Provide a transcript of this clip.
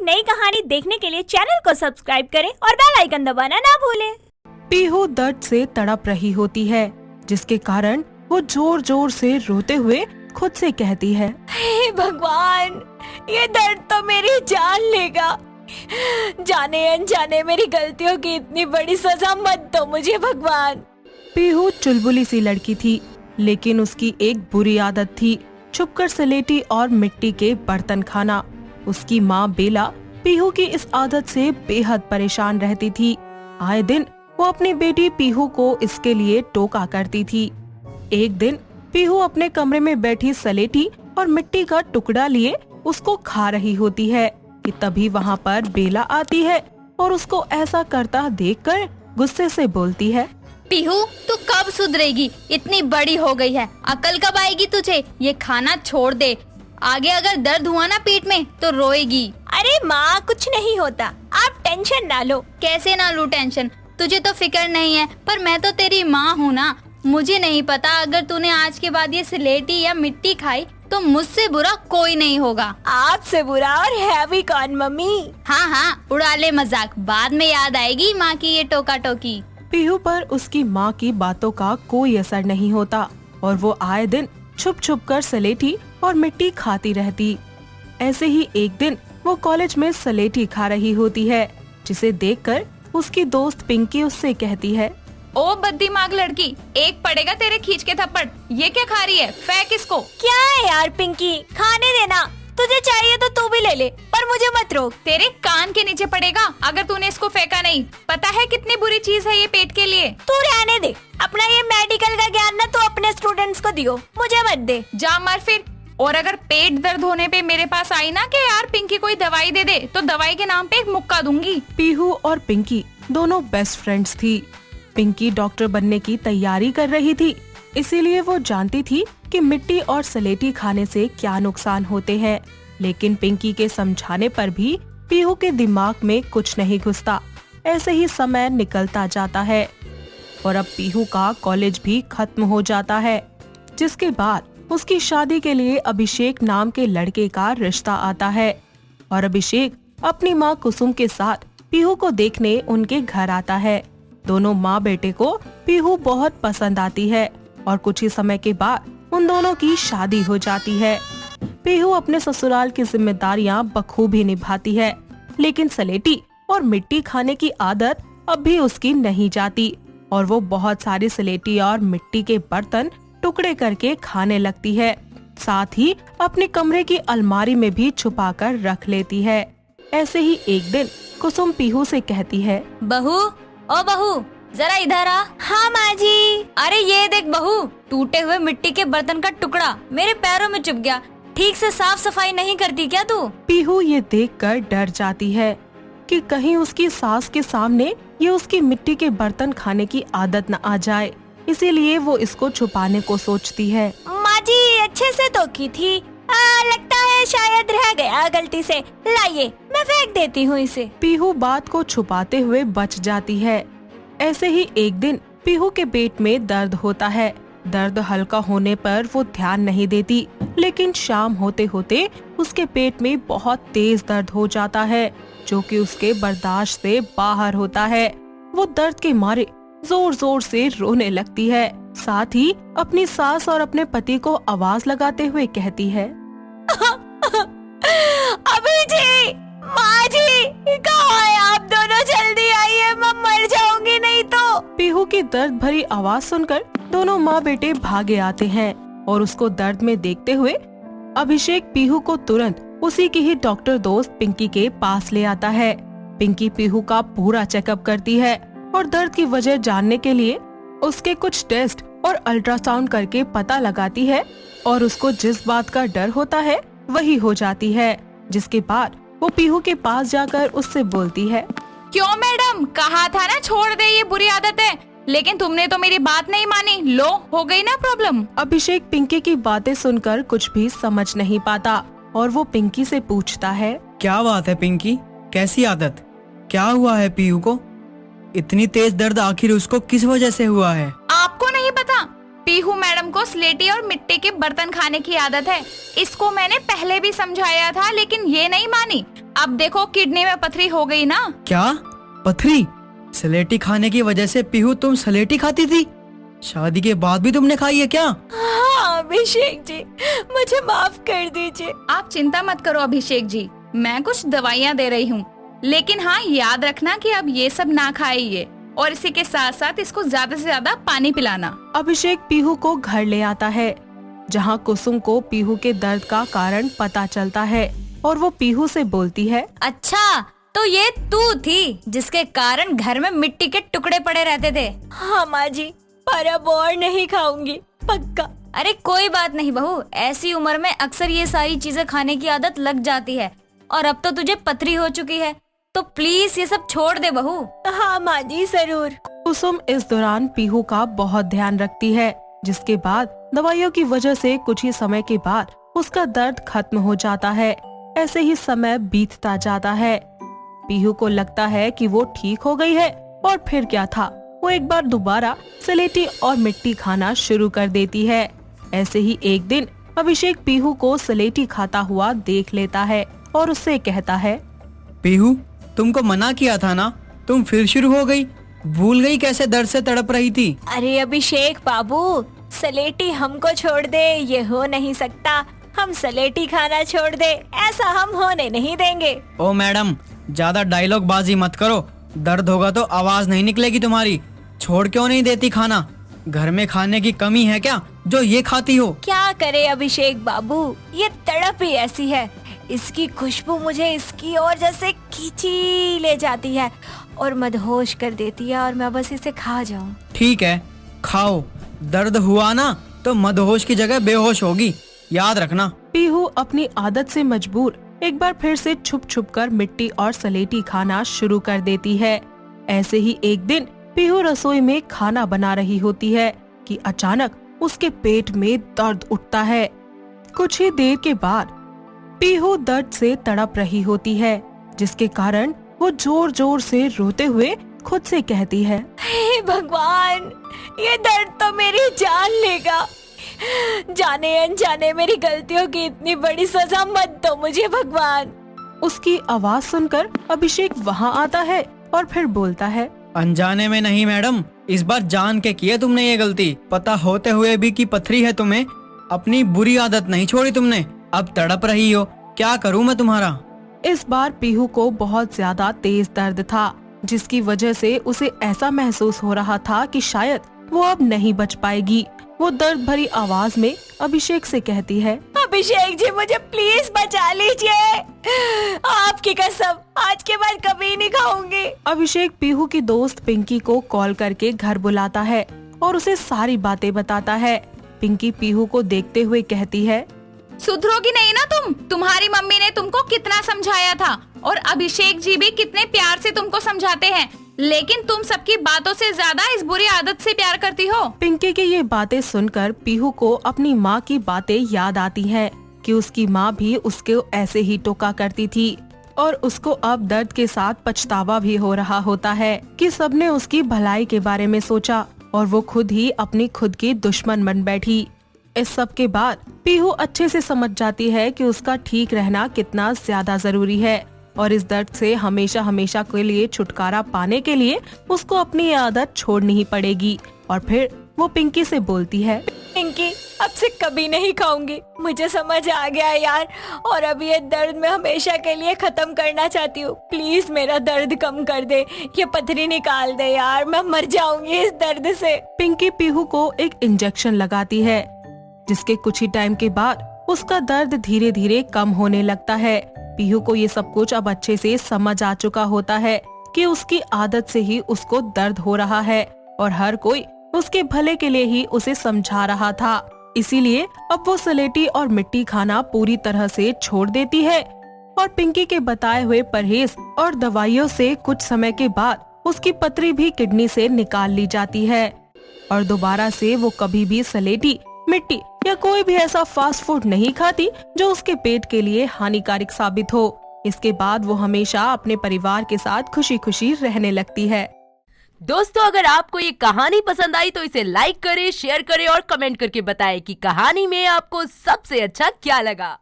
नई कहानी देखने के लिए चैनल को सब्सक्राइब करें और बेल आइकन दबाना ना भूलें। पीहू दर्द से तड़प रही होती है, जिसके कारण वो जोर जोर से रोते हुए खुद से कहती है, हे भगवान, ये दर्द तो मेरी जान लेगा। जाने अनजाने मेरी गलतियों की इतनी बड़ी सजा मत दो मुझे भगवान। पीहू चुलबुली सी लड़की थी, लेकिन उसकी एक बुरी आदत थी, छुपकर स्लेटी और मिट्टी के बर्तन खाना। उसकी माँ बेला पीहू की इस आदत से बेहद परेशान रहती थी। आए दिन वो अपनी बेटी पीहू को इसके लिए टोका करती थी। एक दिन पीहू अपने कमरे में बैठी स्लेटी और मिट्टी का टुकड़ा लिए उसको खा रही होती है कि तभी वहाँ पर बेला आती है और उसको ऐसा करता देखकर गुस्से से बोलती है, पीहू तू कब सुधरेगी? इतनी बड़ी हो गई है, अकल कब आएगी तुझे? ये खाना छोड़ दे, आगे अगर दर्द हुआ ना पीठ में तो रोएगी। अरे माँ, कुछ नहीं होता, आप टेंशन ना लो। कैसे ना लूं टेंशन? तुझे तो फिक्र नहीं है, पर मैं तो तेरी माँ हूँ ना। मुझे नहीं पता, अगर तूने आज के बाद ये स्लेटी या मिट्टी खाई तो मुझसे बुरा कोई नहीं होगा। आपसे बुरा और है भी कौन मम्मी? हाँ, उड़ा ले मजाक, बाद में याद आएगी माँ की ये टोका टोकी। पीहू पर उसकी माँ की बातों का कोई असर नहीं होता और वो आए दिन छुप छुप कर स्लेटी और मिट्टी खाती रहती। ऐसे ही एक दिन वो कॉलेज में स्लेटी खा रही होती है, जिसे देखकर उसकी दोस्त पिंकी उससे कहती है, ओ बददिमाग लड़की, एक पड़ेगा तेरे खींच के थप्पड़। ये क्या खा रही है? फेंक इसको। क्या है यार पिंकी, खाने देना। तुझे चाहिए तो तू भी ले ले, पर मुझे मत रोक। तेरे कान के नीचे पड़ेगा अगर तूने इसको फेंका नहीं। पता है कितनी बुरी चीज है ये पेट के लिए। तू रहने दे, अपना ये मेडिकल का ज्ञान ना तू अपने स्टूडेंट्स को दियो, मुझे मत दे। जा मर फिर। और अगर पेट दर्द होने पे मेरे पास आई ना कि यार पिंकी कोई दवाई दे दे, तो दवाई के नाम पे एक मुक्का दूंगी। पीहू और पिंकी दोनों बेस्ट फ्रेंड्स थी। पिंकी डॉक्टर बनने की तैयारी कर रही थी, इसीलिए वो जानती थी कि मिट्टी और स्लेटी खाने से क्या नुकसान होते हैं, लेकिन पिंकी के समझाने पर भी पीहू के दिमाग में कुछ नहीं घुसता। ऐसे ही समय निकलता जाता है और अब पीहू का कॉलेज भी खत्म हो जाता है, जिसके बाद उसकी शादी के लिए अभिषेक नाम के लड़के का रिश्ता आता है और अभिषेक अपनी माँ कुसुम के साथ पीहू को देखने उनके घर आता है। दोनों माँ बेटे को पीहू बहुत पसंद आती है और कुछ ही समय के बाद उन दोनों की शादी हो जाती है। पीहू अपने ससुराल की जिम्मेदारियां बखूबी निभाती है, लेकिन स्लेटी और मिट्टी खाने की आदत अब भी उसकी नहीं जाती और वो बहुत सारी स्लेटी और मिट्टी के बर्तन टुकड़े करके खाने लगती है। साथ ही अपने कमरे की अलमारी में भी छुपा कर रख लेती है। ऐसे ही एक दिन कुसुम पीहू से कहती है, बहू, ओ बहू, जरा इधर आ। हाँ माँ जी। अरे ये देख बहू, टूटे हुए मिट्टी के बर्तन का टुकड़ा मेरे पैरों में चुभ गया। ठीक से साफ सफाई नहीं करती क्या तू? पीहू ये देखकर डर जाती है कि कहीं उसकी सास के सामने ये उसकी मिट्टी के बर्तन खाने की आदत न आ जाए, इसीलिए वो इसको छुपाने को सोचती है। माँ जी अच्छे से तो की थी, लगता है शायद रह गया गलती से। लाइए मैं फेंक देती हूँ इसे। पीहू बात को छुपाते हुए बच जाती है। ऐसे ही एक दिन पीहू के पेट में दर्द होता है। दर्द हल्का होने पर वो ध्यान नहीं देती, लेकिन शाम होते होते उसके पेट में बहुत तेज दर्द हो जाता है, जो कि उसके बर्दाश्त से बाहर होता है। वो दर्द के मारे जोर जोर से रोने लगती है, साथ ही अपनी सास और अपने पति को आवाज लगाते हुए कहती है, अभी जी, माँ जी, कहाँ है आप दोनों? जल्दी आइए, मैं मर जाऊंगी नहीं तो। पीहू की दर्द भरी आवाज सुनकर दोनों माँ बेटे भागे आते हैं और उसको दर्द में देखते हुए अभिषेक पीहू को तुरंत उसी की ही डॉक्टर दोस्त पिंकी के पास ले आता है। पिंकी पीहू का पूरा चेकअप करती है और दर्द की वजह जानने के लिए उसके कुछ टेस्ट और अल्ट्रासाउंड करके पता लगाती है और उसको जिस बात का डर होता है वही हो जाती है, जिसके बाद वो पीहू के पास जाकर उससे बोलती है, क्यों मैडम, कहा था ना छोड़ दे, ये बुरी आदत है, लेकिन तुमने तो मेरी बात नहीं मानी। लो, हो गई ना प्रॉब्लम। अभिषेक पिंकी की बातें सुनकर कुछ भी समझ नहीं पाता और वो पिंकी से पूछता है, क्या बात है पिंकी, कैसी आदत? क्या हुआ है पीहू को? इतनी तेज दर्द आखिर उसको किस वजह से हुआ है? आपको नहीं पता? पीहू मैडम को स्लेटी और मिट्टी के बर्तन खाने की आदत है। इसको मैंने पहले भी समझाया था, लेकिन ये नहीं मानी। अब देखो किडनी में पथरी हो गई ना। क्या? पथरी? सलेटी खाने की वजह से पीहू तुम सलेटी खाती थी? शादी के बाद भी तुमने खाई है क्या? हाँ अभिषेक जी, मुझे माफ कर दीजिए। आप चिंता मत करो अभिषेक जी, मैं कुछ दवाइयाँ दे रही हूँ, लेकिन हाँ याद रखना कि अब ये सब ना खाइए और इसी के साथ साथ इसको ज्यादा से ज्यादा पानी पिलाना। अभिषेक पीहू को घर ले आता है, जहाँ कुसुम को पीहू के दर्द का कारण पता चलता है और वो पीहू से बोलती है, अच्छा तो ये तू थी जिसके कारण घर में मिट्टी के टुकड़े पड़े रहते थे। हाँ माँ जी, पर अब और नहीं खाऊंगी, पक्का। अरे कोई बात नहीं बहू, ऐसी उम्र में अक्सर ये सारी चीजें खाने की आदत लग जाती है और अब तो तुझे पथरी हो चुकी है, तो प्लीज ये सब छोड़ दे बहू। हाँ माँ जी जरूर। कुसुम इस दौरान पीहू का बहुत ध्यान रखती है, जिसके बाद दवाइयों की वजह से कुछ ही समय के बाद उसका दर्द खत्म हो जाता है। ऐसे ही समय बीतता जाता है। पीहू को लगता है कि वो ठीक हो गई है और फिर क्या था, वो एक बार दोबारा सलेटी और मिट्टी खाना शुरू कर देती है। ऐसे ही एक दिन अभिषेक पीहू को सलेटी खाता हुआ देख लेता है और उससे कहता है, पीहू तुमको मना किया था ना, तुम फिर शुरू हो गई? भूल गई कैसे दर्द से तड़प रही थी? अरे अभिषेक बाबू, सलेटी हमको छोड़ दे, ये हो नहीं सकता। हम सलेटी खाना छोड़ दे, ऐसा हम होने नहीं देंगे। ओ मैडम, ज्यादा डायलॉग बाजी मत करो, दर्द होगा तो आवाज नहीं निकलेगी तुम्हारी। छोड़ क्यों नहीं देती खाना? घर में खाने की कमी है क्या जो ये खाती हो? क्या करे अभिषेक बाबू, ये तड़प ही ऐसी है। इसकी खुशबू मुझे इसकी ओर जैसे खींची ले जाती है और मदहोश कर देती है और मैं बस इसे खा जाऊं। ठीक है, खाओ। दर्द हुआ ना तो मदहोश की जगह बेहोश होगी, याद रखना। पीहू अपनी आदत से मजबूर एक बार फिर से छुप छुप कर मिट्टी और सलेटी खाना शुरू कर देती है। ऐसे ही एक दिन पीहू रसोई में खाना बना रही होती है कि अचानक उसके पेट में दर्द उठता है। कुछ ही देर के बाद पीहू दर्द से तड़प रही होती है, जिसके कारण वो जोर जोर से रोते हुए खुद से कहती है, हे भगवान, ये दर्द तो मेरी जान लेगा। जाने अनजाने मेरी गलतियों की इतनी बड़ी सजा मत दो मुझे भगवान। उसकी आवाज सुनकर अभिषेक वहाँ आता है और फिर बोलता है, अनजाने में नहीं मैडम, इस बार जान के किए तुमने ये गलती। पता होते हुए भी कि पथरी है तुम्हें, अपनी बुरी आदत नहीं छोड़ी तुमने। अब तड़प रही हो, क्या करूँ मैं तुम्हारा? इस बार पीहू को बहुत ज्यादा तेज दर्द था, जिसकी वजह से उसे ऐसा महसूस हो रहा था कि शायद वो अब नहीं बच पाएगी। वो दर्द भरी आवाज में अभिषेक से कहती है, अभिषेक जी मुझे प्लीज बचा लीजिए, आपकी कसम आज के बाद कभी नहीं खाऊंगी। अभिषेक पीहू की दोस्त पिंकी को कॉल करके घर बुलाता है और उसे सारी बातें बताता है। पिंकी पीहू को देखते हुए कहती है, सुधरोगी नहीं ना तुम? तुम्हारी मम्मी ने तुमको कितना समझाया था और अभिषेक जी भी कितने प्यार से तुमको समझाते हैं, लेकिन तुम सबकी बातों से ज्यादा इस बुरी आदत से प्यार करती हो। पिंकी की ये बातें सुनकर पीहू को अपनी माँ की बातें याद आती हैं कि उसकी माँ भी उसको ऐसे ही टोका करती थी और उसको अब दर्द के साथ पछतावा भी हो रहा होता है कि सबने उसकी भलाई के बारे में सोचा और वो खुद ही अपनी खुद की दुश्मन बन बैठी। इस सब के बाद पीहू अच्छे से समझ जाती है कि उसका ठीक रहना कितना ज्यादा जरूरी है और इस दर्द से हमेशा हमेशा के लिए छुटकारा पाने के लिए उसको अपनी ये आदत छोड़नी ही पड़ेगी। और फिर वो पिंकी से बोलती है, पिंकी अब से कभी नहीं खाऊंगी, मुझे समझ आ गया यार, और अब ये दर्द मैं हमेशा के लिए खत्म करना चाहती हूँ। प्लीज मेरा दर्द कम कर दे, ये पथरी निकाल दे यार, मैं मर जाऊंगी इस दर्द से। पिंकी पीहू को एक इंजेक्शन लगाती है, जिसके कुछ ही टाइम के बाद उसका दर्द धीरे धीरे कम होने लगता है। पीहू को ये सब कुछ अब अच्छे से समझ आ चुका होता है कि उसकी आदत से ही उसको दर्द हो रहा है और हर कोई उसके भले के लिए ही उसे समझा रहा था। इसीलिए अब वो सलेटी और मिट्टी खाना पूरी तरह से छोड़ देती है और पिंकी के बताए हुए परहेज और दवाइयों से कुछ समय के बाद उसकी पथरी भी किडनी से निकाल ली जाती है और दोबारा से वो कभी भी सलेटी, मिट्टी या कोई भी ऐसा फास्ट फूड नहीं खाती जो उसके पेट के लिए हानिकारक साबित हो। इसके बाद वो हमेशा अपने परिवार के साथ खुशी खुशी रहने लगती है। दोस्तों, अगर आपको ये कहानी पसंद आई तो इसे लाइक करें, शेयर करें और कमेंट करके बताएं कि कहानी में आपको सबसे अच्छा क्या लगा।